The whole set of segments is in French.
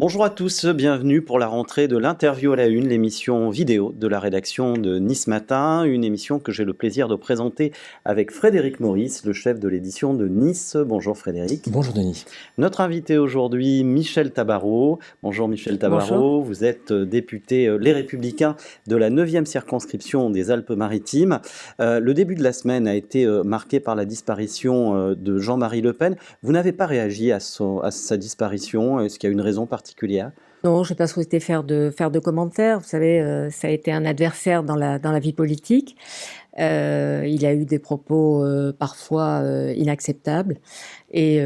Bonjour à tous, bienvenue pour la rentrée de l'interview à la une, l'émission vidéo de la rédaction de Nice Matin, une émission que j'ai le plaisir de présenter avec Frédéric Maurice, le chef de l'édition de Nice. Bonjour Frédéric. Bonjour Denis. Notre invité aujourd'hui, Michel Tabarot. Bonjour Michel Tabarot, Bonjour. vous êtes député Les Républicains de la 9e circonscription des Alpes-Maritimes. Le début de la semaine a été marqué par la disparition de Jean-Marie Le Pen. Vous n'avez pas réagi à sa disparition, est-ce qu'il y a une raison particulière ? Non, je n'ai pas souhaité faire de commentaires. Vous savez, ça a été un adversaire dans la vie politique. Il a eu des propos parfois inacceptables. Et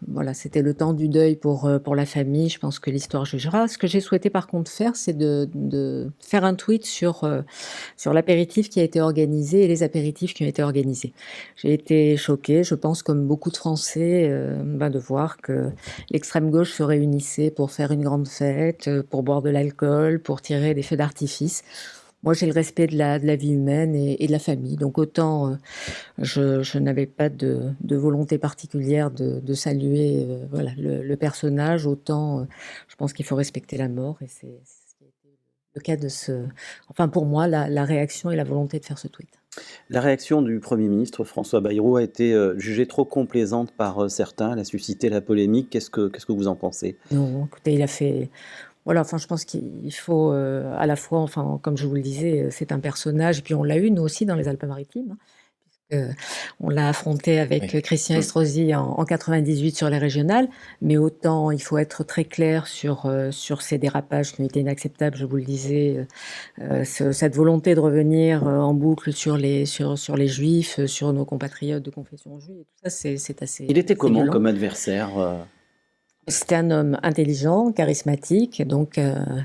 voilà, c'était le temps du deuil pour la famille. Je pense que l'histoire jugera. Ce que j'ai souhaité par contre faire, c'est de faire un tweet sur l'apéritif qui a été organisé et les apéritifs qui ont été organisés. J'ai été choquée, je pense, comme beaucoup de Français, de voir que l'extrême gauche se réunissait pour faire une grande fête, pour boire de l'alcool, pour tirer des feux d'artifice. Moi, j'ai le respect de la vie humaine et de la famille. Donc, autant je n'avais pas de volonté particulière de saluer voilà, le personnage, autant je pense qu'il faut respecter la mort. Et c'est ce qui a été le cas de Enfin, pour moi, la réaction et la volonté de faire ce tweet. La réaction du Premier ministre François Bayrou a été jugée trop complaisante par certains. Elle a suscité la polémique. Qu'est-ce que vous en pensez ? Non, écoutez, il a fait... Voilà, enfin, je pense qu'il faut à la fois, enfin, comme je vous le disais, c'est un personnage, et puis on l'a eu, nous aussi, dans les Alpes-Maritimes. On l'a affronté avec Christian Estrosi en 98 sur les régionales, mais autant il faut être très clair sur ces dérapages qui ont été inacceptables, je vous le disais, cette volonté de revenir en boucle sur les juifs, sur nos compatriotes de confession juive, tout ça c'est assez... Il était comment violent. comme adversaire ? C'était un homme intelligent, charismatique, donc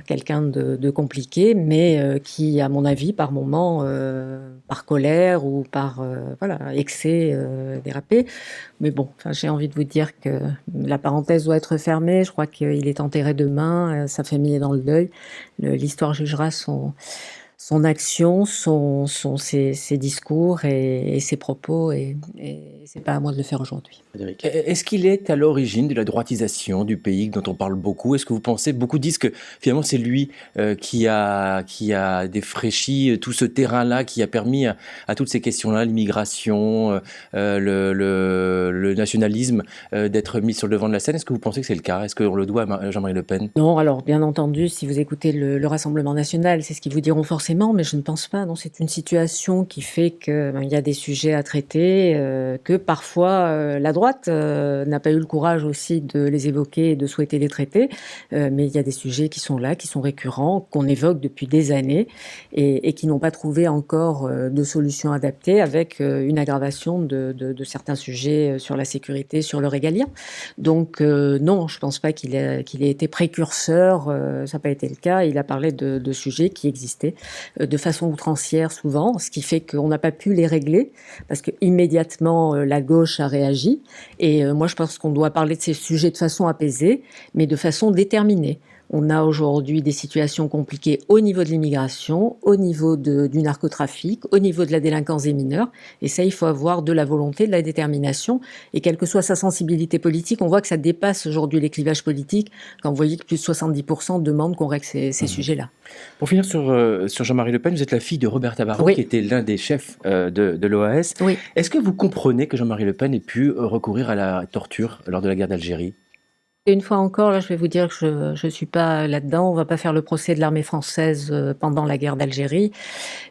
quelqu'un de compliqué, mais qui, à mon avis, par moments, par colère ou par voilà, excès, dérapé. Mais bon, j'ai envie de vous dire que la parenthèse doit être fermée. Je crois qu'il est enterré demain, sa famille est dans le deuil. L'histoire jugera son action, ses discours et ses propos, et c'est pas à moi de le faire aujourd'hui. Frédéric. Est-ce qu'il est à l'origine de la droitisation du pays dont on parle beaucoup ? Est-ce que vous pensez, beaucoup disent que finalement c'est lui qui a défraîchi tout ce terrain-là, qui a permis à toutes ces questions-là, l'immigration, le nationalisme, d'être mis sur le devant de la scène ? Est-ce que vous pensez que c'est le cas ? Est-ce qu'on le doit à Jean-Marie Le Pen ? Non, alors bien entendu, si vous écoutez le Rassemblement national, c'est ce qu'ils vous diront forcément, mais je ne pense pas. Non, c'est une situation qui fait que il y a des sujets à traiter, que parfois la droite n'a pas eu le courage aussi de les évoquer et de souhaiter les traiter, mais il y a des sujets qui sont là, qui sont récurrents, qu'on évoque depuis des années et qui n'ont pas trouvé encore de solution adaptée, avec une aggravation de certains sujets sur la sécurité, sur le régalien. Donc non, je ne pense pas qu'il ait été précurseur, ça n'a pas été le cas. Il a parlé de sujets qui existaient de façon outrancière souvent, ce qui fait qu'on n'a pas pu les régler, parce que immédiatement la gauche a réagi. Et moi, je pense qu'on doit parler de ces sujets de façon apaisée, mais de façon déterminée. On a aujourd'hui des situations compliquées au niveau de l'immigration, au niveau du narcotrafic, au niveau de la délinquance des mineurs. Et ça, il faut avoir de la volonté, de la détermination. Et quelle que soit sa sensibilité politique, on voit que ça dépasse aujourd'hui les clivages politiques, quand vous voyez que plus de 70% demandent qu'on règle ces sujets-là. Pour finir sur Jean-Marie Le Pen, vous êtes la fille de Robert Tabarot, Oui. qui était l'un des chefs de l'OAS. Oui. Est-ce que vous comprenez que Jean-Marie Le Pen ait pu recourir à la torture lors de la guerre d'Algérie ? Et une fois encore, là, je vais vous dire que je suis pas là-dedans. On va pas faire le procès de l'armée française pendant la guerre d'Algérie.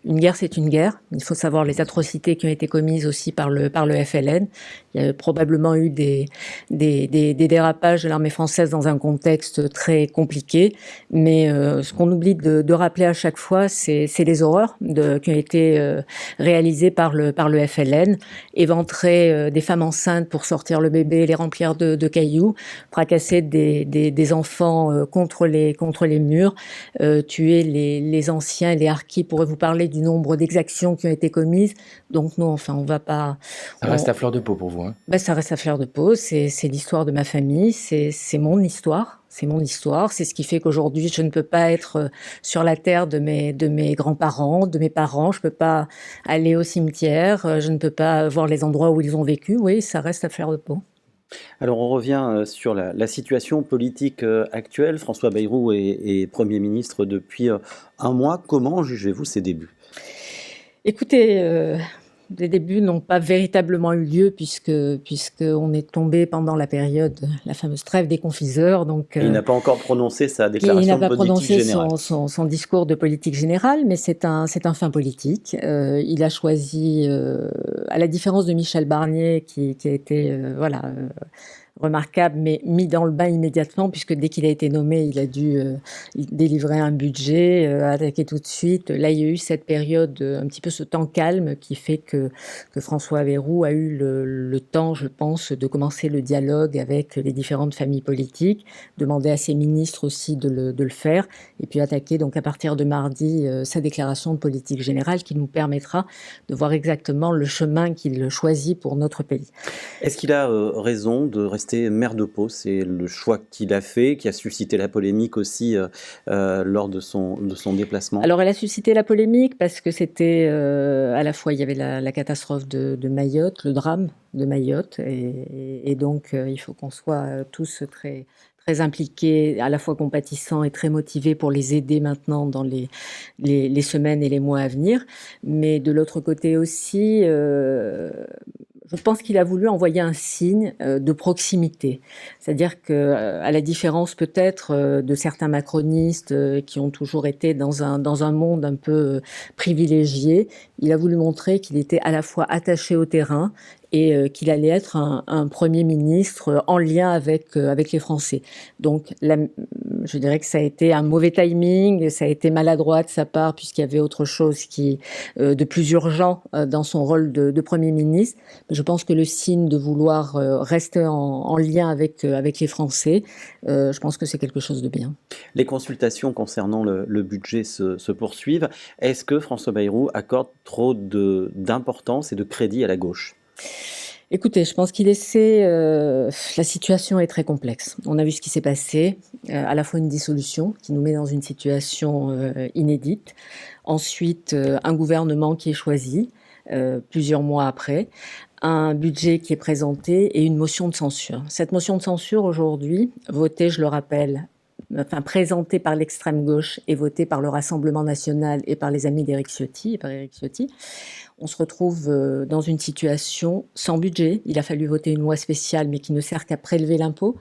Une guerre, c'est une guerre. Il faut savoir les atrocités qui ont été commises aussi par le FLN. Il y a probablement eu des dérapages de l'armée française dans un contexte très compliqué. Mais ce qu'on oublie de rappeler à chaque fois, c'est les horreurs qui ont été réalisées par le FLN. Éventrer des femmes enceintes pour sortir le bébé, les remplir de cailloux, fracasser des enfants contre les murs, tuer les anciens, les harkis. Pourrait vous parler du nombre d'exactions qui ont été commises. Donc non, enfin, on va pas... Ça reste à fleur de peau pour vous, hein ? Ça reste à fleur de peau. C'est l'histoire de ma famille, c'est mon histoire. C'est mon histoire, c'est ce qui fait qu'aujourd'hui je ne peux pas être sur la terre de mes grands-parents, de mes parents, je peux pas aller au cimetière, je ne peux pas voir les endroits où ils ont vécu. Oui, ça reste à fleur de peau. Alors on revient sur la situation politique actuelle. François Bayrou est Premier ministre depuis un mois. Comment jugez-vous ses débuts? Écoutez, les débuts n'ont pas véritablement eu lieu puisqu'on est tombé pendant la période, la fameuse trêve des confiseurs, donc Il n'a pas encore prononcé sa il déclaration n'a de pas politique prononcé générale. son discours de politique générale, mais c'est un fin politique. Il a choisi, à la différence de Michel Barnier, qui a été, remarquable, mais mis dans le bain immédiatement, puisque dès qu'il a été nommé, il a dû délivrer un budget, attaquer tout de suite. Là, il y a eu cette période, un petit peu ce temps calme qui fait que François Bayrou a eu le temps, je pense, de commencer le dialogue avec les différentes familles politiques, demander à ses ministres aussi de le faire, et puis attaquer donc à partir de mardi sa déclaration de politique générale qui nous permettra de voir exactement le chemin qu'il choisit pour notre pays. Est-ce qu'il a raison de rester maire de Pau? C'est le choix qu'il a fait, qui a suscité la polémique aussi lors de son déplacement. Alors, elle a suscité la polémique parce que c'était à la fois, il y avait la catastrophe de Mayotte, le drame de Mayotte, et donc il faut qu'on soit tous très, très impliqués, à la fois compatissants et très motivés pour les aider maintenant dans les semaines et les mois à venir. Mais de l'autre côté aussi, je pense qu'il a voulu envoyer un signe de proximité. C'est-à-dire que, à la différence peut-être de certains macronistes qui ont toujours été dans un monde un peu privilégié, il a voulu montrer qu'il était à la fois attaché au terrain et qu'il allait être un Premier ministre en lien avec les Français. Donc, je dirais que ça a été un mauvais timing, ça a été maladroit de sa part, puisqu'il y avait autre chose de plus urgent dans son rôle de Premier ministre. Mais je pense que le signe de vouloir rester en lien avec les Français, je pense que c'est quelque chose de bien. Les consultations concernant le budget se poursuivent. Est-ce que François Bayrou accorde trop d'importance et de crédit à la gauche? Écoutez, je pense qu'il essaie. La situation est très complexe. On a vu ce qui s'est passé, à la fois une dissolution qui nous met dans une situation inédite, ensuite un gouvernement qui est choisi plusieurs mois après, un budget qui est présenté et une motion de censure. Cette motion de censure aujourd'hui, votée, je le rappelle, présentée par l'extrême gauche et votée par le Rassemblement national et par les amis d'Éric Ciotti, on se retrouve dans une situation sans budget. Il a fallu voter une loi spéciale, mais qui ne sert qu'à prélever l'impôt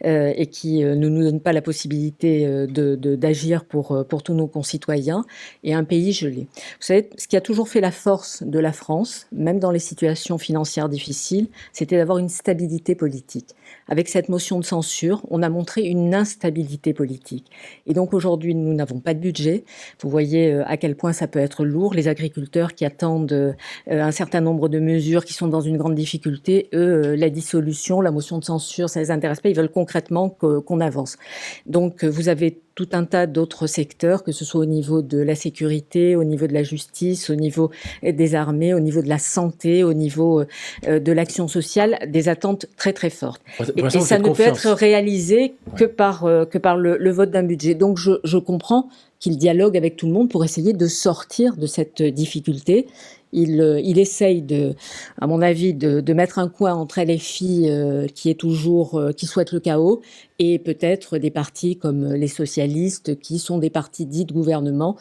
et qui ne nous donne pas la possibilité d'agir pour tous nos concitoyens, et un pays gelé. Vous savez, ce qui a toujours fait la force de la France, même dans les situations financières difficiles, c'était d'avoir une stabilité politique. Avec cette motion de censure, on a montré une instabilité politique. Et donc aujourd'hui, nous n'avons pas de budget. Vous voyez à quel point ça peut être lourd. Les agriculteurs qui attendent un certain nombre de mesures, qui sont dans une grande difficulté, eux, la dissolution, la motion de censure, ça les intéresse pas. Ils veulent concrètement qu'on avance. Donc vous avez tout un tas d'autres secteurs, que ce soit au niveau de la sécurité, au niveau de la justice, au niveau des armées, au niveau de la santé, au niveau de l'action sociale, des attentes très très fortes. Et ça ne peut être réalisé que par le vote d'un budget. Donc je comprends qu'il dialogue avec tout le monde pour essayer de sortir de cette difficulté. Il essaye à mon avis, de mettre un coin entre LFI qui souhaite le chaos, et peut-être des partis comme les socialistes, qui sont des partis dits de gouvernement,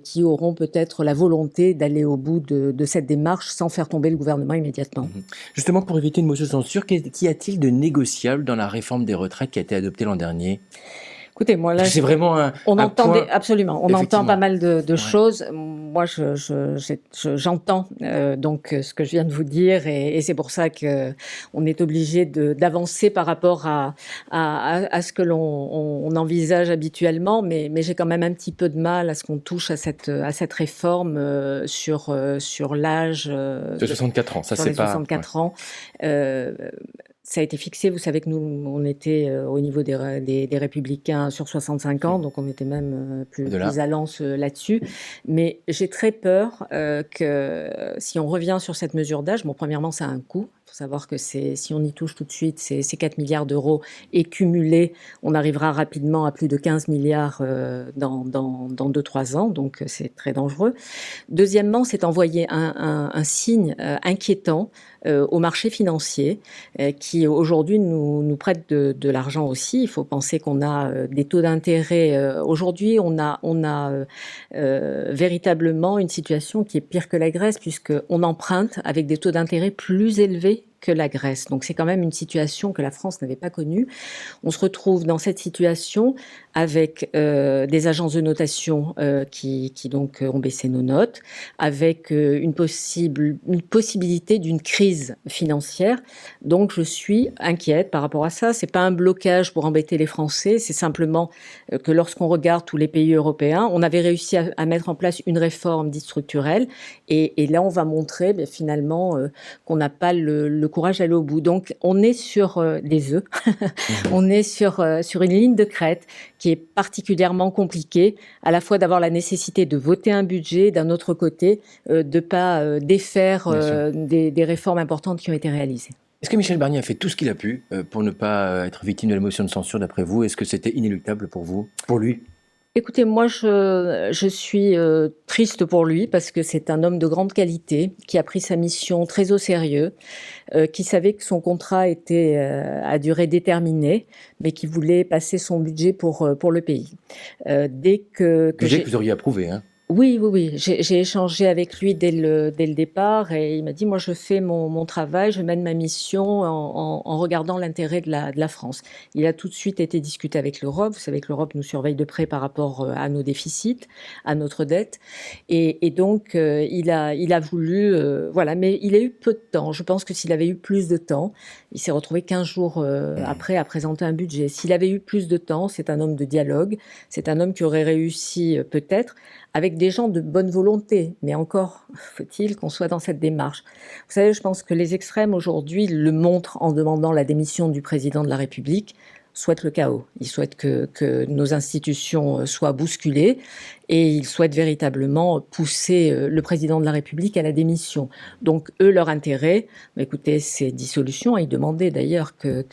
qui auront peut-être la volonté d'aller au bout de cette démarche sans faire tomber le gouvernement immédiatement. Justement, pour éviter une motion de censure, qu'y a-t-il de négociable dans la réforme des retraites qui a été adoptée l'an dernier? Écoutez, moi là, c'est vraiment on entend point, absolument, on entend pas mal de choses. Moi, j'entends donc ce que je viens de vous dire, et c'est pour ça que on est obligé d'avancer par rapport à ce que l'on envisage habituellement. Mais j'ai quand même un petit peu de mal à ce qu'on touche à cette réforme sur l'âge de 64 ans. Ça, sur c'est les pas 64 ans. Ça a été fixé, vous savez que nous, on était au niveau des Républicains sur 65 ans, donc on était même plus à l'ance là-dessus. Mais j'ai très peur que si on revient sur cette mesure d'âge, bon, premièrement, ça a un coût. Il faut savoir que si on y touche tout de suite, c'est 4 milliards d'euros, et cumulés, on arrivera rapidement à plus de 15 milliards dans 2-3 ans, donc c'est très dangereux. Deuxièmement, c'est envoyer un signe inquiétant aux marchés financiers qui aujourd'hui nous prêtent de l'argent aussi. Il faut penser qu'on a des taux d'intérêt. Aujourd'hui, on a véritablement une situation qui est pire que la Grèce puisqu'on emprunte avec des taux d'intérêt plus élevés que la Grèce. Donc c'est quand même une situation que la France n'avait pas connue. On se retrouve dans cette situation avec des agences de notation qui donc ont baissé nos notes, avec une possibilité d'une crise financière. Donc je suis inquiète par rapport à ça. C'est pas un blocage pour embêter les Français, c'est simplement que lorsqu'on regarde tous les pays européens, on avait réussi à mettre en place une réforme dite structurelle, et là on va montrer finalement qu'on n'a pas le courage d'aller au bout. Donc on est sur des œufs, on est sur une ligne de crête qui est particulièrement compliquée, à la fois d'avoir la nécessité de voter un budget, d'un autre côté de pas défaire des réformes importantes qui ont été réalisées. Est-ce que Michel Barnier a fait tout ce qu'il a pu pour ne pas être victime de la motion de censure d'après vous? Est-ce que c'était inéluctable pour vous, pour lui? Écoutez, moi, je suis triste pour lui parce que c'est un homme de grande qualité qui a pris sa mission très au sérieux, qui savait que son contrat était à durée déterminée, mais qui voulait passer son budget pour le pays. Dès que Budget que vous auriez approuvé, hein? Oui. J'ai échangé avec lui dès le départ et il m'a dit, moi je fais mon travail, je mène ma mission en regardant l'intérêt de la France. Il a tout de suite été discuté avec l'Europe. Vous savez que l'Europe nous surveille de près par rapport à nos déficits, à notre dette. Et donc il a voulu, voilà, mais il a eu peu de temps. Je pense que s'il avait eu plus de temps, il s'est retrouvé 15 jours après à présenter un budget. S'il avait eu plus de temps, c'est un homme de dialogue, c'est un homme qui aurait réussi peut-être avec des gens de bonne volonté, mais encore faut-il qu'on soit dans cette démarche. Vous savez, je pense que les extrêmes aujourd'hui le montrent en demandant la démission du président de la République, souhaitent le chaos. Ils souhaitent que nos institutions soient bousculées et ils souhaitent véritablement pousser le président de la République à la démission. Donc eux, leur intérêt, écoutez, c'est dissolution. Ils demandaient d'ailleurs que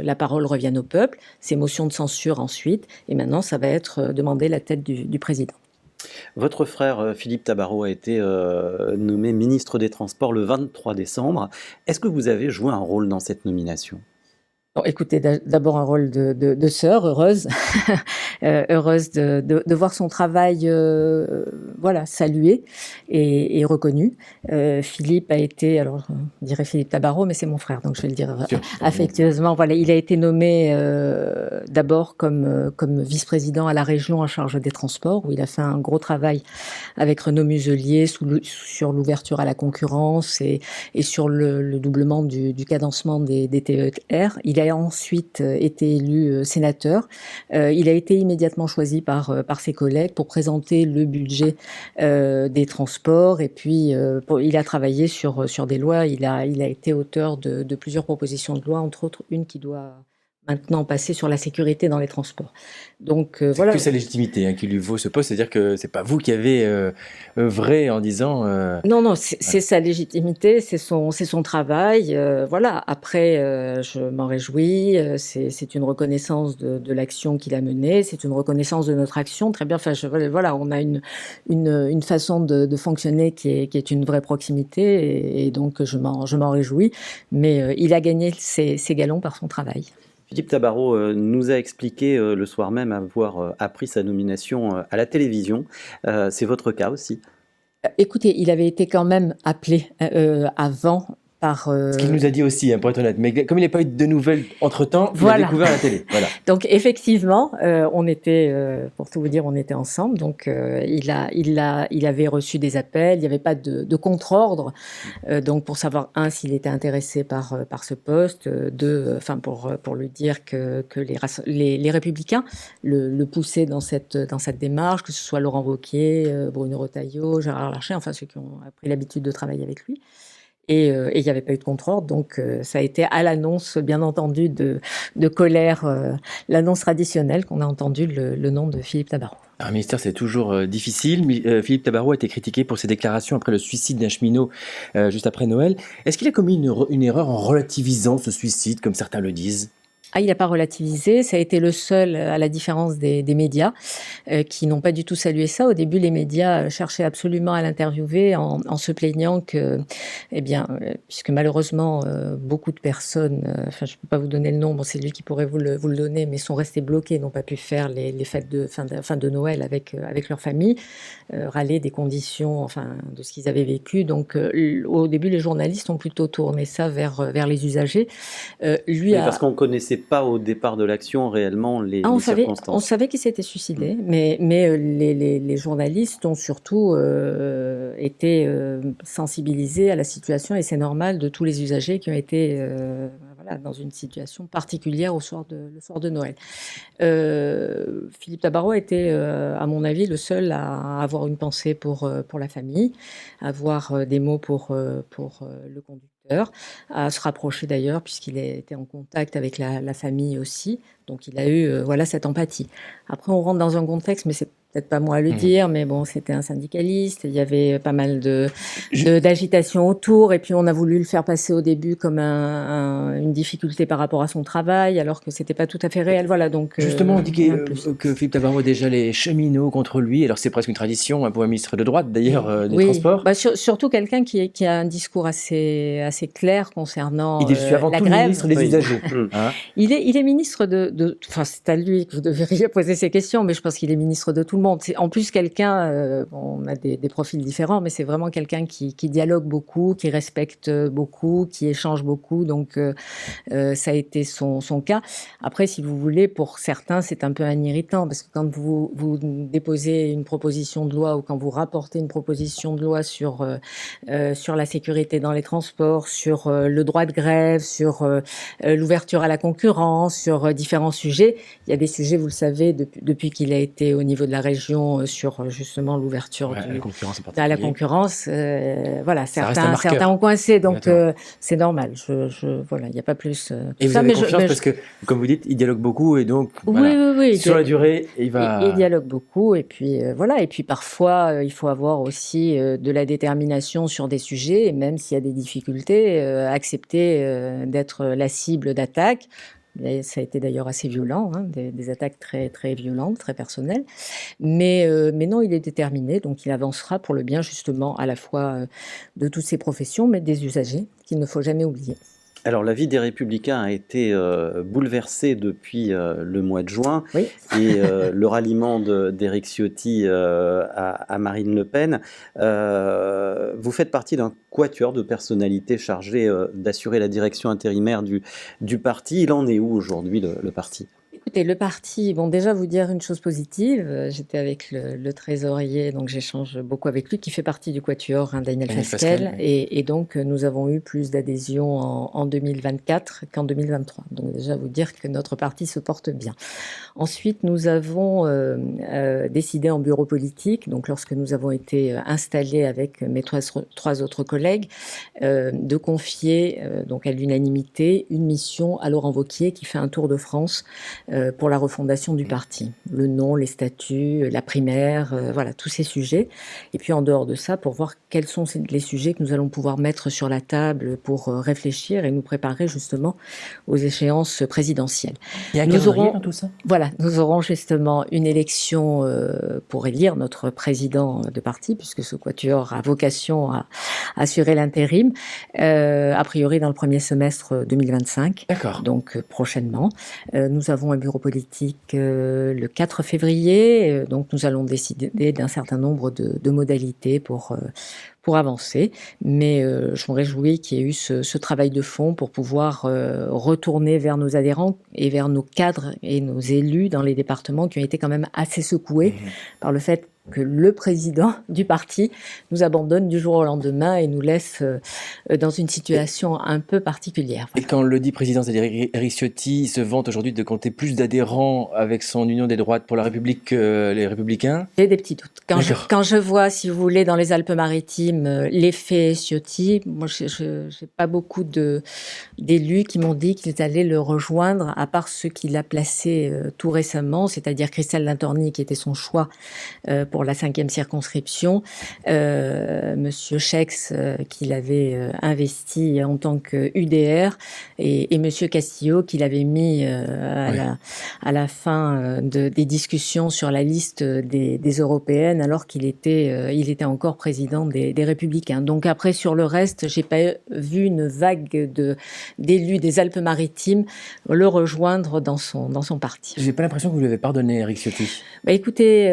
la parole revienne au peuple, ces motions de censure ensuite, et maintenant ça va être demander la tête du président. Votre frère Philippe Tabarot a été nommé ministre des Transports le 23 décembre. Est-ce que vous avez joué un rôle dans cette nomination ? Bon, écoutez, d'abord un rôle de sœur, heureuse, heureuse de voir son travail, voilà, salué et reconnu. Philippe a été, alors je dirais Philippe Tabarot, mais c'est mon frère, donc je vais le dire affectueusement. Voilà, il a été nommé d'abord comme vice-président à la région en charge des transports, où il a fait un gros travail avec Renaud Muselier sur l'ouverture à la concurrence et sur le doublement du cadencement des TER. Il a ensuite été élu sénateur. Il a été immédiatement choisi par ses collègues pour présenter le budget des transports et puis il a travaillé sur des lois. Il a été auteur de plusieurs propositions de loi, entre autres une qui doit maintenant passer sur la sécurité dans les transports. Donc voilà. C'est que sa légitimité qui lui vaut ce poste, c'est-à-dire que c'est pas vous qui avez œuvré en disant. Non, c'est sa légitimité, c'est son travail. Voilà. Après, je m'en réjouis. C'est une reconnaissance de l'action qu'il a menée. C'est une reconnaissance de notre action. Très bien. Enfin, voilà, on a une façon de fonctionner qui est une vraie proximité, et donc je m'en réjouis. Mais il a gagné ses galons par son travail. Philippe Tabarot nous a expliqué le soir même avoir appris sa nomination à la télévision. C'est votre cas aussi ? Écoutez, il avait été quand même appelé avant par... Ce qu'il nous a dit aussi, pour être honnête. Mais comme il n'a pas eu de nouvelles entre-temps, voilà. Il a découvert la télé. Voilà. Donc effectivement, on était, pour tout vous dire, on était ensemble. Donc il avait reçu des appels. Il n'y avait pas de contre-ordre. Donc pour savoir, s'il était intéressé par ce poste, pour lui dire que les Républicains le poussaient dans cette démarche, que ce soit Laurent Wauquiez, Bruno Retailleau, Gérard Larcher, enfin ceux qui ont pris l'habitude de travailler avec lui. Et il n'y avait pas eu de contre-ordre, donc ça a été à l'annonce, bien entendu, de colère, l'annonce traditionnelle qu'on a entendu le nom de Philippe Tabarot. Un ministère, c'est toujours difficile. Philippe Tabarot a été critiqué pour ses déclarations après le suicide d'un cheminot juste après Noël. Est-ce qu'il a commis une erreur en relativisant ce suicide, comme certains le disent ? Ah, il n'a pas relativisé, ça a été le seul, à la différence des médias, qui n'ont pas du tout salué ça. Au début, les médias cherchaient absolument à l'interviewer en se plaignant que, eh bien, puisque malheureusement, beaucoup de personnes, enfin, je ne peux pas vous donner le nombre, c'est lui qui pourrait vous le donner, mais sont restés bloqués, n'ont pas pu faire les fêtes de fin de Noël avec leur famille, râler des conditions, enfin, de ce qu'ils avaient vécu. Donc, au début, les journalistes ont plutôt tourné ça vers les usagers. Lui Oui, a parce qu'on ne connaissait pas au départ de l'action réellement Ah, les on circonstances. savait qu'il s'était suicidé, mais les journalistes ont surtout été sensibilisés à la situation, et c'est normal, de tous les usagers qui ont été voilà, dans une situation particulière le soir de Noël. Philippe Tabarot était, à mon avis, le seul à avoir une pensée pour la famille, à avoir des mots pour le conducteur, à se rapprocher d'ailleurs, puisqu'il était en contact avec la famille aussi. Donc il a eu voilà, cette empathie. Après, on rentre dans un contexte, mais c'est peut-être pas moi à le dire, mais bon, c'était un syndicaliste, il y avait pas mal d'agitation autour, et puis on a voulu le faire passer au début comme une difficulté par rapport à son travail, alors que c'était pas tout à fait réel. Voilà, donc Justement, on dit rien de plus. que Philippe Tabarot a déjà les cheminots contre lui. Alors c'est presque une tradition pour un ministre de droite, d'ailleurs, des Oui, Transports. bah, surtout quelqu'un qui a un discours assez clair concernant Il est juste avant la tout grève. ministre des Oui. usagers. Hein. Il est ministre enfin, c'est à lui que vous devriez poser ces questions, mais je pense qu'il est ministre de tout le monde. C'est en plus quelqu'un, bon, on a des profils différents, mais c'est vraiment quelqu'un qui dialogue beaucoup, qui respecte beaucoup, qui échange beaucoup. Donc, ça a été son cas. Après, si vous voulez, pour certains, c'est un peu un irritant, parce que quand vous déposez une proposition de loi, ou quand vous rapportez une proposition de loi sur la sécurité dans les transports, sur le droit de grève, sur l'ouverture à la concurrence, sur différents sujets. Il y a des sujets, vous le savez, depuis qu'il a été au niveau de la région, sur justement l'ouverture Ouais, la concurrence en à la particulier. concurrence. Voilà, Ça reste un marqueur. certains ont coincé, donc Exactement. c'est normal. Voilà, il n'y a pas plus. Et vous ça, avez mais confiance parce que, comme vous dites, il dialogue beaucoup et donc, Oui, voilà, oui, oui. sur la durée, il va... Il dialogue beaucoup, et puis voilà. Et puis parfois, il faut avoir aussi de la détermination sur des sujets, et même s'il y a des difficultés, accepter d'être la cible d'attaques. Et ça a été d'ailleurs assez violent, hein, des attaques très, très violentes, très personnelles. Mais non, il est déterminé, donc il avancera pour le bien justement à la fois de toutes ces professions, mais des usagers, qu'il ne faut jamais oublier. Alors, la vie des Républicains a été bouleversée depuis le mois de juin, Oui. et le ralliement d'Éric Ciotti à Marine Le Pen. Vous faites partie d'un quatuor de personnalités chargées d'assurer la direction intérimaire du parti. Il en est où aujourd'hui, le parti ? Écoutez, le parti, bon, déjà vous dire une chose positive, j'étais avec le trésorier, donc j'échange beaucoup avec lui, qui fait partie du quatuor, hein, Daniel Fasquelle, oui. et donc nous avons eu plus d'adhésions en 2024 qu'en 2023. Donc déjà vous dire que notre parti se porte bien. Ensuite, nous avons décidé en bureau politique, donc lorsque nous avons été installés avec mes trois autres collègues, de confier donc à l'unanimité une mission à Laurent Wauquiez, qui fait un tour de France pour la refondation du parti. Le nom, les statuts, la primaire, voilà, tous ces sujets. Et puis en dehors de ça, pour voir quels sont les sujets que nous allons pouvoir mettre sur la table pour réfléchir et nous préparer justement aux échéances présidentielles. Il y a un Nous calendrier aurons- dans tout ça? Voilà, nous aurons justement une élection pour élire notre président de parti, puisque ce quatuor a vocation à assurer l'intérim, a priori dans le premier semestre 2025. D'accord. Donc prochainement. Nous avons un bureau politique le 4 février, donc nous allons décider d'un certain nombre de modalités pour avancer. Mais je me réjouis qu'il y ait eu ce travail de fond pour pouvoir retourner vers nos adhérents et vers nos cadres et nos élus dans les départements qui ont été quand même assez secoués par le fait que le président du parti nous abandonne du jour au lendemain et nous laisse dans une situation un peu particulière. Et quand le dit président, c'est-à-dire Éric Ciotti, il se vante aujourd'hui de compter plus d'adhérents avec son Union des droites pour la République que les Républicains. J'ai des petits doutes. D'accord. Quand je vois, si vous voulez, dans les Alpes-Maritimes, l'effet Ciotti, moi, je n'ai pas beaucoup d'élus qui m'ont dit qu'ils allaient le rejoindre, à part ceux qu'il a placés tout récemment, c'est-à-dire Christelle Lintorni, qui était son choix pour pour la 5e circonscription, Monsieur Schex, qui l'avait investi en tant que UDR, et Monsieur Castillo, qui l'avait mis à la fin des discussions sur la liste des européennes, alors qu'il était, il était encore président des Républicains. Donc après, sur le reste, j'ai pas vu une vague d'élus des Alpes-Maritimes le rejoindre dans son parti. J'ai pas l'impression que vous lui avez pardonné, Éric Ciotti. Bah écoutez,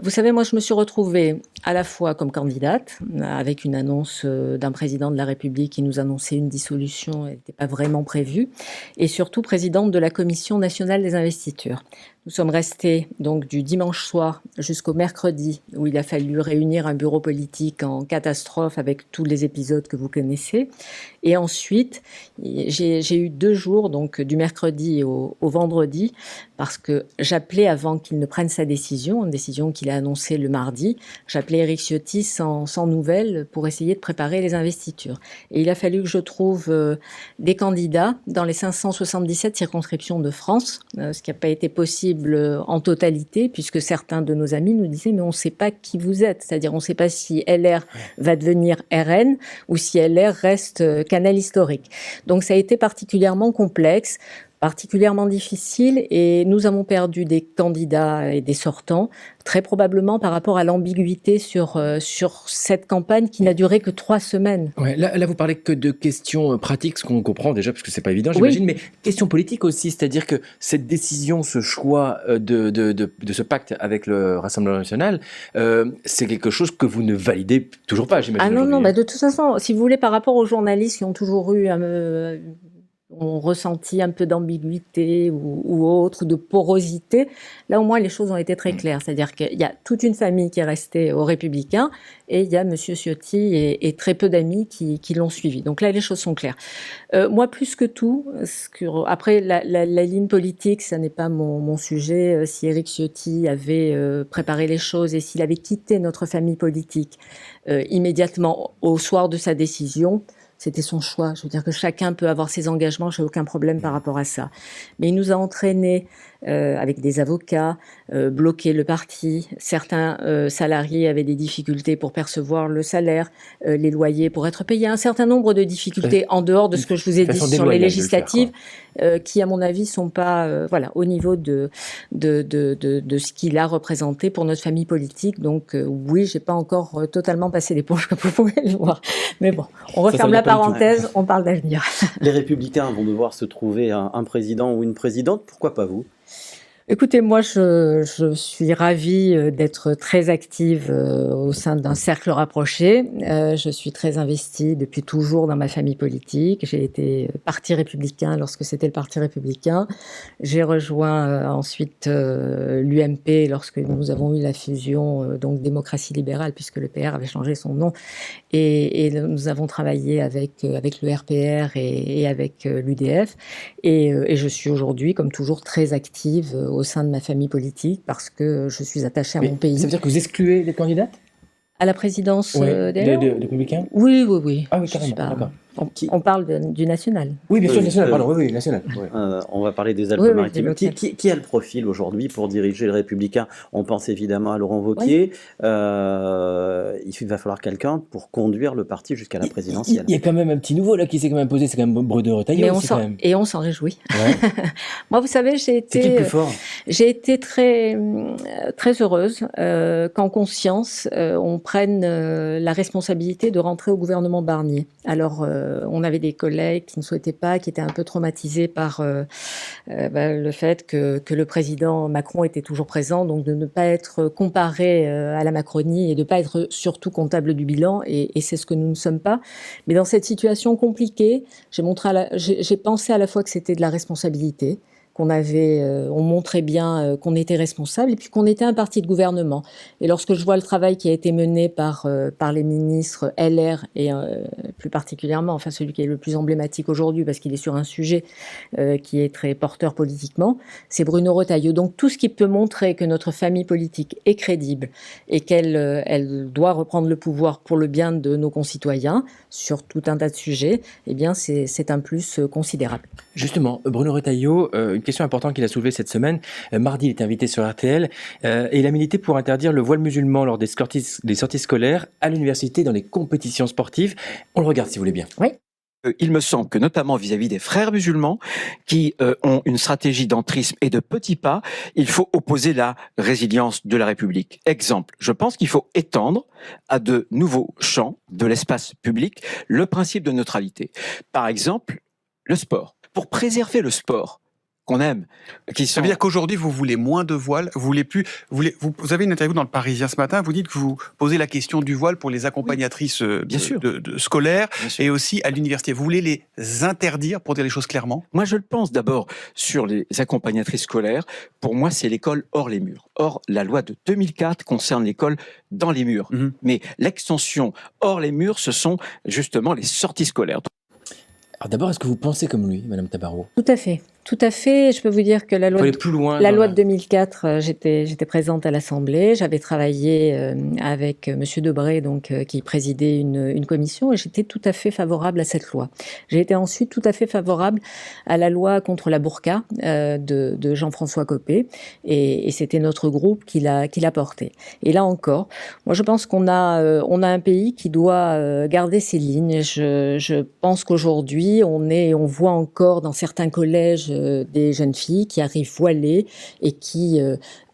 vous savez, moi je me suis retrouvée à la fois comme candidate, avec une annonce d'un président de la République qui nous annonçait une dissolution, elle n'était pas vraiment prévue, et surtout présidente de la Commission nationale des investitures. Nous sommes restés donc du dimanche soir jusqu'au mercredi, où il a fallu réunir un bureau politique en catastrophe avec tous les épisodes que vous connaissez. Et ensuite, j'ai eu 2 jours, donc du mercredi au vendredi, parce que j'appelais avant qu'il ne prenne sa décision, une décision qu'il a annoncée le mardi. J'appelais Éric Ciotti sans nouvelles pour essayer de préparer les investitures. Et il a fallu que je trouve des candidats dans les 577 circonscriptions de France, ce qui n'a pas été possible en totalité, puisque certains de nos amis nous disaient mais on ne sait pas qui vous êtes, c'est-à-dire on ne sait pas si LR va devenir RN ou si LR reste canal historique. Donc ça a été particulièrement complexe, particulièrement difficile, et nous avons perdu des candidats et des sortants, très probablement par rapport à l'ambiguïté sur cette campagne qui n'a duré que 3 semaines. Ouais, là, vous parlez que de questions pratiques, ce qu'on comprend déjà, parce que c'est pas évident, j'imagine, mais questions politiques aussi, c'est-à-dire que cette décision, ce choix de ce pacte avec le Rassemblement national, c'est quelque chose que vous ne validez toujours pas, j'imagine. Ah non, de toute façon, si vous voulez, par rapport aux journalistes qui ont toujours eu ont ressenti un peu d'ambiguïté ou autre, de porosité. Là, au moins, les choses ont été très claires. C'est-à-dire qu'il y a toute une famille qui est restée aux Républicains et il y a Monsieur Ciotti et très peu d'amis qui l'ont suivi. Donc là, les choses sont claires. Moi, plus que tout, après, la ligne politique, ça n'est pas mon sujet. Si Éric Ciotti avait préparé les choses et s'il avait quitté notre famille politique immédiatement au soir de sa décision, c'était son choix. Je veux dire que chacun peut avoir ses engagements, j'ai aucun problème par rapport à ça. Mais il nous a entraînés avec des avocats, bloqué le parti. Certains salariés avaient des difficultés pour percevoir le salaire, les loyers pour être payés. Un certain nombre de difficultés en dehors de ce que je vous ai dit sur les législatives, qui à mon avis sont pas au niveau de ce qu'il a représenté pour notre famille politique. Donc oui, j'ai pas encore totalement passé l'éponge comme vous pouvez le voir. Mais bon, on referme la parenthèse, on parle d'avenir. Les Républicains vont devoir se trouver un président ou une présidente. Pourquoi pas vous ? Écoutez, moi, je suis ravie d'être très active au sein d'un cercle rapproché. Je suis très investie depuis toujours dans ma famille politique. J'ai été parti républicain lorsque c'était le Parti républicain. J'ai rejoint ensuite l'UMP lorsque nous avons eu la fusion, donc démocratie libérale, puisque le PR avait changé son nom. Et nous avons travaillé avec le RPR et avec l'UDF. Et je suis aujourd'hui, comme toujours, très active au sein de ma famille politique parce que je suis attachée à mon pays. Ça veut dire que vous excluez les candidates ? À la présidence des Républicains ? Oui. Ah oui, carrément, d'accord. On parle du national. Oui, bien sûr, national, pardon, oui, national. On va parler des Alpes-Maritimes. Qui a le profil aujourd'hui pour diriger les Républicains ? On pense évidemment à Laurent Wauquiez. Il va falloir quelqu'un pour conduire le parti jusqu'à la présidentielle. Il y a quand même un petit nouveau là qui s'est quand même posé, c'est quand même Bruno Retailleau. Et on s'en réjouit. Ouais. Moi, vous savez, j'ai été très heureuse qu'en conscience, on prenne la responsabilité de rentrer au gouvernement Barnier. Alors, on avait des collègues qui ne souhaitaient pas, qui étaient un peu traumatisés par le fait que le président Macron était toujours présent, donc de ne pas être comparé à la Macronie et de ne pas être surtout comptable du bilan, et c'est ce que nous ne sommes pas. Mais dans cette situation compliquée, j'ai pensé à la fois que c'était de la responsabilité, on montrait bien qu'on était responsable et puis qu'on était un parti de gouvernement. Et lorsque je vois le travail qui a été mené par les ministres LR et plus particulièrement, enfin celui qui est le plus emblématique aujourd'hui, parce qu'il est sur un sujet qui est très porteur politiquement, c'est Bruno Retailleau. Donc tout ce qui peut montrer que notre famille politique est crédible et qu'elle elle doit reprendre le pouvoir pour le bien de nos concitoyens sur tout un tas de sujets, eh bien c'est un plus considérable. Justement, Bruno Retailleau, une question importante qu'il a soulevée cette semaine. Mardi, il était invité sur RTL et il a milité pour interdire le voile musulman lors des sorties scolaires à l'université dans les compétitions sportives. On le regarde si vous voulez bien. Oui. Il me semble que notamment vis-à-vis des frères musulmans qui ont une stratégie d'entrisme et de petits pas, il faut opposer la résilience de la République. Exemple, je pense qu'il faut étendre à de nouveaux champs de l'espace public le principe de neutralité. Par exemple, le sport. Pour préserver le sport qu'on aime, Ça veut dire qu'aujourd'hui, vous voulez moins de voile, vous voulez plus. Vous avez une interview dans le Parisien ce matin, vous dites que vous posez la question du voile pour les accompagnatrices de scolaires et aussi à l'université. Vous voulez les interdire, pour dire les choses clairement? Moi, je le pense d'abord sur les accompagnatrices scolaires. Pour moi, c'est l'école hors les murs. Or, la loi de 2004 concerne l'école dans les murs. Mais l'extension hors les murs, ce sont justement les sorties scolaires. Alors d'abord, est-ce que vous pensez comme lui, Madame Tabarot? Tout à fait. Tout à fait. Je peux vous dire que la loi, plus loin la loi de 2004, j'étais présente à l'Assemblée. J'avais travaillé avec Monsieur Debré, donc qui présidait une commission, et j'étais tout à fait favorable à cette loi. J'ai été ensuite tout à fait favorable à la loi contre la burqa de Jean-François Copé, et c'était notre groupe qui l'a porté. Et là encore, moi je pense qu'on a un pays qui doit garder ses lignes. Je pense qu'aujourd'hui on voit encore dans certains collèges des jeunes filles qui arrivent voilées et qui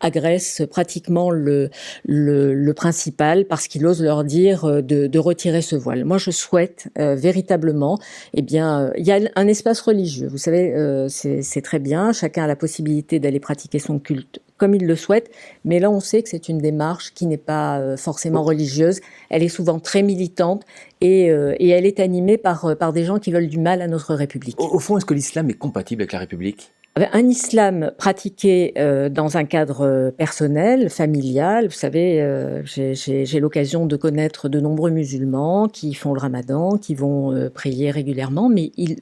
agressent pratiquement le principal parce qu'il ose leur dire de retirer ce voile. Moi, je souhaite véritablement, il y a un espace religieux. Vous savez, c'est très bien. Chacun a la possibilité d'aller pratiquer son culte comme il le souhaite, mais là, on sait que c'est une démarche qui n'est pas forcément religieuse. Elle est souvent très militante et elle est animée par des gens qui veulent du mal à notre République. Au fond, est-ce que l'islam est compatible avec la République ? Un islam pratiqué dans un cadre personnel, familial. Vous savez, j'ai l'occasion de connaître de nombreux musulmans qui font le ramadan, qui vont prier régulièrement, mais ils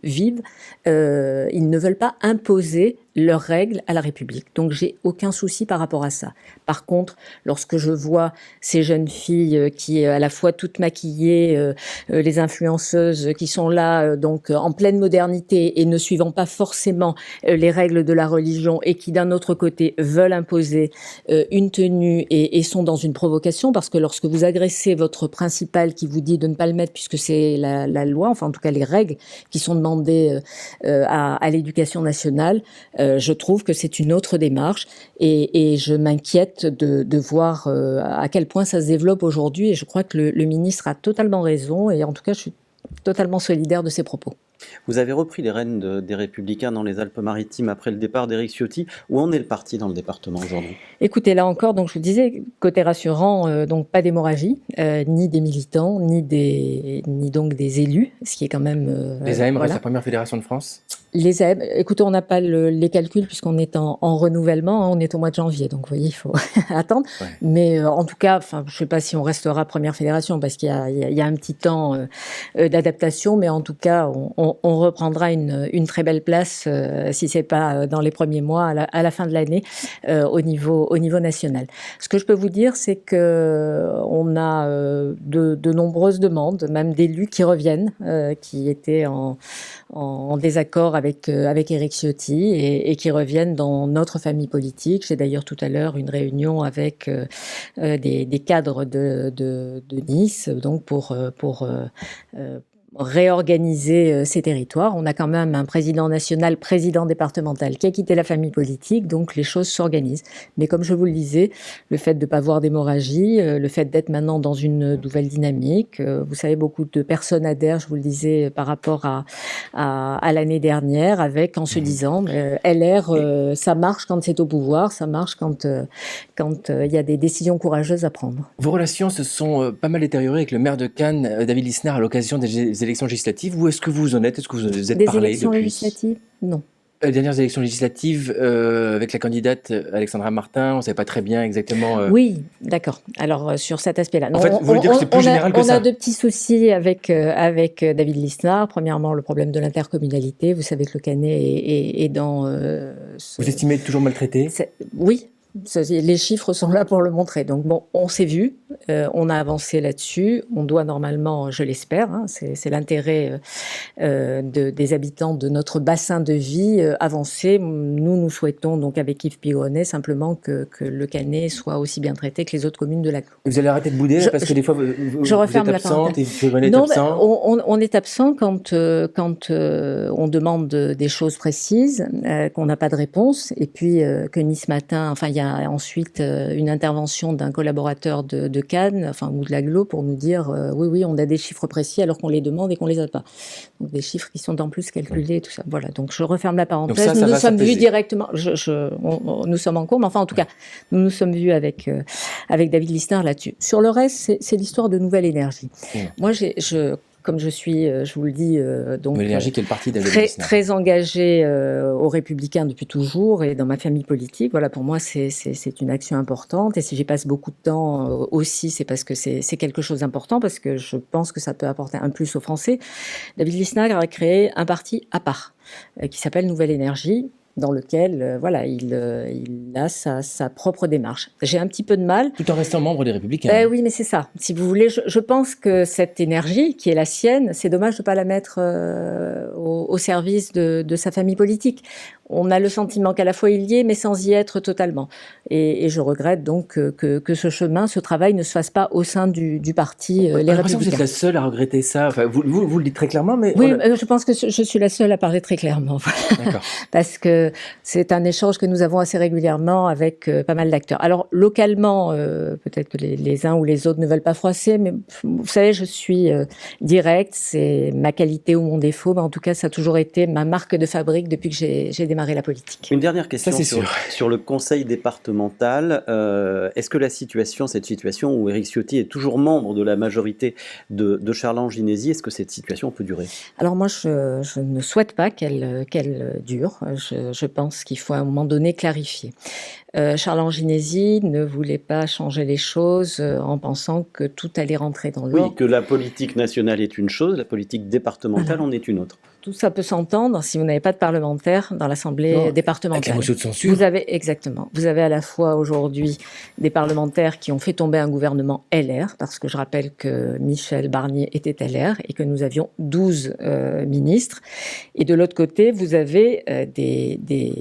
ne veulent pas imposer leurs règles à la République. Donc j'ai aucun souci par rapport à ça. Par contre, lorsque je vois ces jeunes filles qui à la fois toutes maquillées, les influenceuses qui sont là donc en pleine modernité et ne suivant pas forcément les règles de la religion et qui d'un autre côté veulent imposer une tenue et sont dans une provocation, parce que lorsque vous agressez votre principal qui vous dit de ne pas le mettre puisque c'est la loi, enfin en tout cas les règles qui sont demandées à l'éducation nationale, je trouve que c'est une autre démarche et je m'inquiète de voir à quel point ça se développe aujourd'hui, et je crois que le ministre a totalement raison, et en tout cas je suis totalement solidaire de ses propos. Vous avez repris les rênes des Républicains dans les Alpes-Maritimes après le départ d'Éric Ciotti. Où en est le parti dans le département aujourd'hui ? Écoutez, là encore, donc je vous disais, côté rassurant, donc pas d'hémorragie, ni des militants, ni donc des élus, ce qui est quand même... Les AM restent la première fédération de France ? Les AM, écoutez, on n'a pas les calculs puisqu'on est en renouvellement, on est au mois de janvier, donc vous voyez, il faut attendre. Ouais. Mais en tout cas, je ne sais pas si on restera première fédération parce qu'il y a un petit temps d'adaptation, mais en tout cas, on reprendra une très belle place, si c'est pas dans les premiers mois, à la fin de l'année, au niveau national. Ce que je peux vous dire, c'est que on a de nombreuses demandes, même d'élus qui reviennent, qui étaient en désaccord avec Éric Ciotti et qui reviennent dans notre famille politique. J'ai d'ailleurs tout à l'heure une réunion avec des cadres de Nice, donc pour réorganiser ces territoires. On a quand même un président national, président départemental qui a quitté la famille politique, donc les choses s'organisent. Mais comme je vous le disais, le fait de ne pas voir d'hémorragie, le fait d'être maintenant dans une nouvelle dynamique, vous savez, beaucoup de personnes adhèrent, je vous le disais, par rapport à l'année dernière, avec en se disant LR, ça marche quand c'est au pouvoir, ça marche quand il y a des décisions courageuses à prendre. Vos relations se sont pas mal détériorées avec le maire de Cannes, David Lisnard, à l'occasion des élections législatives. Où est-ce que vous en êtes ? Est-ce que vous êtes parlé depuis ? Des élections législatives ? Non. Dernières élections législatives avec la candidate Alexandra Martin, on ne savait pas très bien exactement. Oui, d'accord. Alors sur cet aspect-là. En fait, vous voulez dire que c'est plus général que ça. On a de petits soucis avec David Lisnard. Premièrement, le problème de l'intercommunalité. Vous savez que le Canet est dans. Vous estimez être toujours maltraité ? Oui. Les chiffres sont là pour le montrer. Donc bon, on s'est vu, on a avancé là-dessus. On doit normalement, je l'espère, hein, c'est l'intérêt des habitants de notre bassin de vie, avancer. Nous souhaitons donc avec Yves Pigonnet simplement que le Canet soit aussi bien traité que les autres communes de l'agglo. Vous allez arrêter de bouder parce que des fois vous êtes absente et Pigonnet est absent. On est absent quand on demande des choses précises, qu'on n'a pas de réponse, et puis que Nice Matin, enfin il y a ensuite une intervention d'un collaborateur de Cannes, ou de l'agglo, pour nous dire oui, on a des chiffres précis alors qu'on les demande et qu'on les a pas. Donc des chiffres qui sont en plus calculés, tout ça. Voilà. Donc je referme la parenthèse. Nous nous sommes vus directement. Nous sommes en cours, mais enfin en tout cas, nous nous sommes vus avec David Lisnard là-dessus. Sur le reste, c'est l'histoire de Nouvelle Énergie. Moi, comme je suis, je vous le dis, donc l'énergie qui est le parti très engagée aux Républicains depuis toujours et dans ma famille politique. Voilà, pour moi, c'est une action importante. Et si j'y passe beaucoup de temps aussi, c'est parce que c'est quelque chose d'important, parce que je pense que ça peut apporter un plus aux Français. David Lisnard a créé un parti à part qui s'appelle Nouvelle Énergie, dans lequel il a sa propre démarche. J'ai un petit peu de mal. Tout en restant membre des Républicains. Oui, mais c'est ça. Si vous voulez, je pense que cette énergie qui est la sienne, c'est dommage de ne pas la mettre au service de sa famille politique. On a le sentiment qu'à la fois il y est, mais sans y être totalement. Et je regrette donc que ce travail ne se fasse pas au sein du parti Les Républicains. Vous êtes la seule à regretter ça. Enfin, vous le dites très clairement, mais... Oui, je pense que je suis la seule à parler très clairement. D'accord. Parce que c'est un échange que nous avons assez régulièrement avec pas mal d'acteurs. Alors, localement, peut-être que les uns ou les autres ne veulent pas froisser, mais vous savez, je suis directe, c'est ma qualité ou mon défaut, mais en tout cas, ça a toujours été ma marque de fabrique depuis que j'ai démarré la politique. Une dernière question sur le conseil départemental. Est-ce que cette situation où Éric Ciotti est toujours membre de la majorité de Charles-Ange-Ginesy, est-ce que cette situation peut durer ? Alors moi, je ne souhaite pas qu'elle dure. Je pense qu'il faut à un moment donné clarifier. Charles-Ange Ginesy ne voulait pas changer les choses en pensant que tout allait rentrer dans l'ordre. Oui, que la politique nationale est une chose, la politique départementale en est une autre. Tout ça peut s'entendre si vous n'avez pas de parlementaires dans l'Assemblée départementale. Avec la motion de censure. Exactement. Vous avez à la fois aujourd'hui des parlementaires qui ont fait tomber un gouvernement LR, parce que je rappelle que Michel Barnier était LR et que nous avions 12 ministres. Et de l'autre côté, vous avez des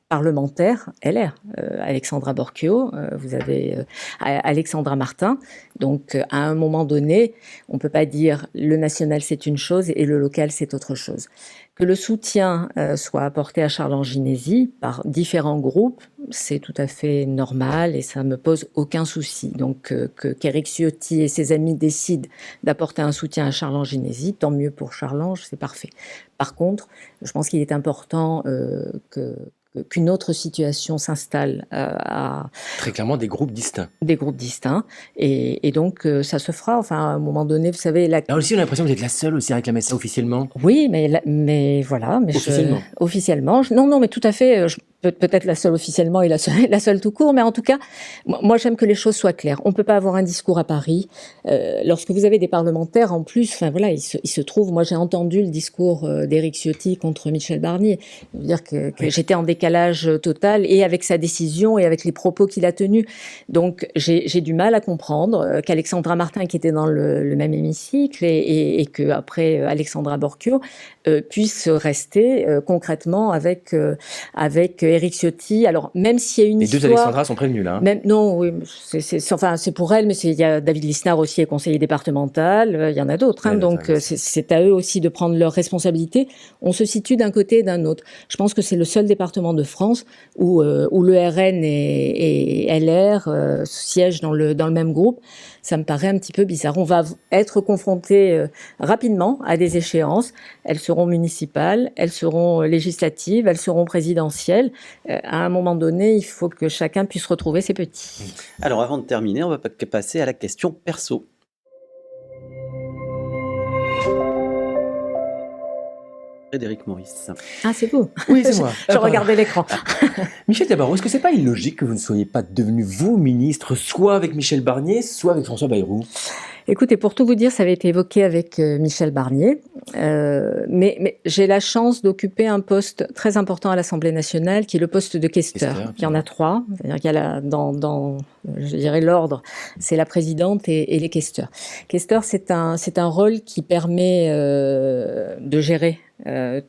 parlementaires LR, Alexandra Borchio, vous avez Alexandra Martin. Donc, à un moment donné, on ne peut pas dire le national c'est une chose et le local c'est autre chose. Que le soutien soit apporté à Charles-Ange Ginesy par différents groupes, c'est tout à fait normal et ça ne me pose aucun souci. Donc, qu'Éric Ciotti et ses amis décident d'apporter un soutien à Charles-Ange Ginesy, tant mieux pour Charles-Ange, c'est parfait. Par contre, je pense qu'il est important qu'une autre situation s'installe à... Très clairement, des groupes distincts. Des groupes distincts. Et donc, ça se fera. Enfin, à un moment donné, vous savez... Là aussi, on a l'impression que vous êtes la seule aussi à réclamer ça officiellement. Oui, mais voilà. Mais officiellement. Officiellement. Non, mais tout à fait. Peut-être la seule officiellement et la seule tout court, mais en tout cas, moi j'aime que les choses soient claires. On peut pas avoir un discours à Paris. Lorsque vous avez des parlementaires, en plus, enfin voilà, il se trouve, moi j'ai entendu le discours d'Éric Ciotti contre Michel Barnier. Je veux dire que j'étais en décalage total et avec sa décision et avec les propos qu'il a tenus. Donc j'ai du mal à comprendre qu'Alexandra Martin, qui était dans le même hémicycle, et que après Alexandra Borchio, puisse rester concrètement avec Éric Ciotti. Alors, même s'il y a une histoire... Les deux Alexandra sont prévenus, là. Non, oui, c'est pour elle, mais il y a David Lisnard aussi, est conseiller départemental, il y en a d'autres, donc c'est à eux aussi de prendre leurs responsabilités. On se situe d'un côté et d'un autre. Je pense que c'est le seul département de France où le RN et LR siègent dans le même groupe. Ça me paraît un petit peu bizarre. On va être confronté rapidement à des échéances. Elles seront municipales, elles seront législatives, elles seront présidentielles. À un moment donné, il faut que chacun puisse retrouver ses petits. Alors, avant de terminer, on va passer à la question perso. Frédéric Maurice. Ah, c'est vous. Oui, c'est moi. Je regardais l'écran. Michel Tabarot, est-ce que c'est pas illogique que vous ne soyez pas devenu vous ministre, soit avec Michel Barnier, soit avec François Bayrou? Écoutez, pour tout vous dire, ça avait été évoqué avec Michel Barnier, mais j'ai la chance d'occuper un poste très important à l'Assemblée nationale, qui est le poste de questeur. Il y en a 3, c'est-à-dire qu'il y a dans je dirais l'ordre, c'est la présidente et les questeurs. Questeur, c'est un rôle qui permet de gérer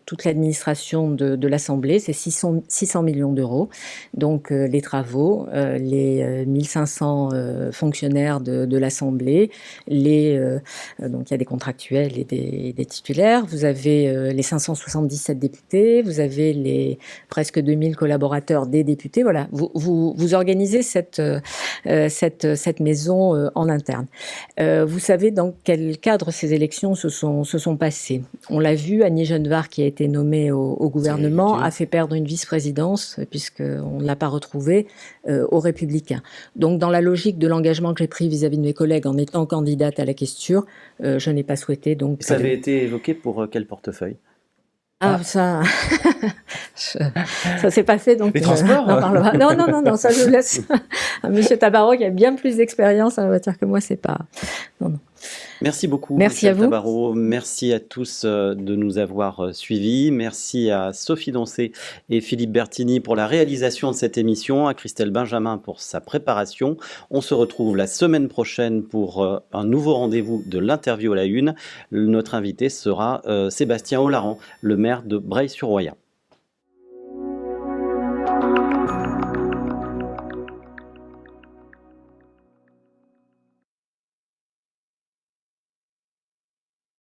toute l'administration de l'Assemblée, c'est 600 millions d'euros. Donc les travaux, les 1500 fonctionnaires de l'Assemblée, donc il y a des contractuels et des titulaires, vous avez les 577 députés, vous avez les presque 2000 collaborateurs des députés. Voilà, vous organisez cette maison en interne. Vous savez dans quel cadre ces élections se sont passées. On l'a vu, Annie Genevard, qui a été nommée au gouvernement, a fait perdre une vice-présidence, puisqu'on ne l'a pas retrouvée, aux Républicains. Donc, dans la logique de l'engagement que j'ai pris vis-à-vis de mes collègues en étant candidate à la questure, je n'ai pas souhaité. Donc, ça avait été évoqué pour quel portefeuille? Ça s'est passé, donc... Les transports Non, ça je laisse à Monsieur Tabarot, qui a bien plus d'expérience en la matière que moi, c'est pas... Non. Merci beaucoup, merci Michel à vous. Tabarot. Merci à tous de nous avoir suivis. Merci à Sophie Doncé et Philippe Bertini pour la réalisation de cette émission, à Christelle Benjamin pour sa préparation. On se retrouve la semaine prochaine pour un nouveau rendez-vous de l'interview à la une. Notre invité sera Sébastien Olaran, le maire de Breil-sur-Roya.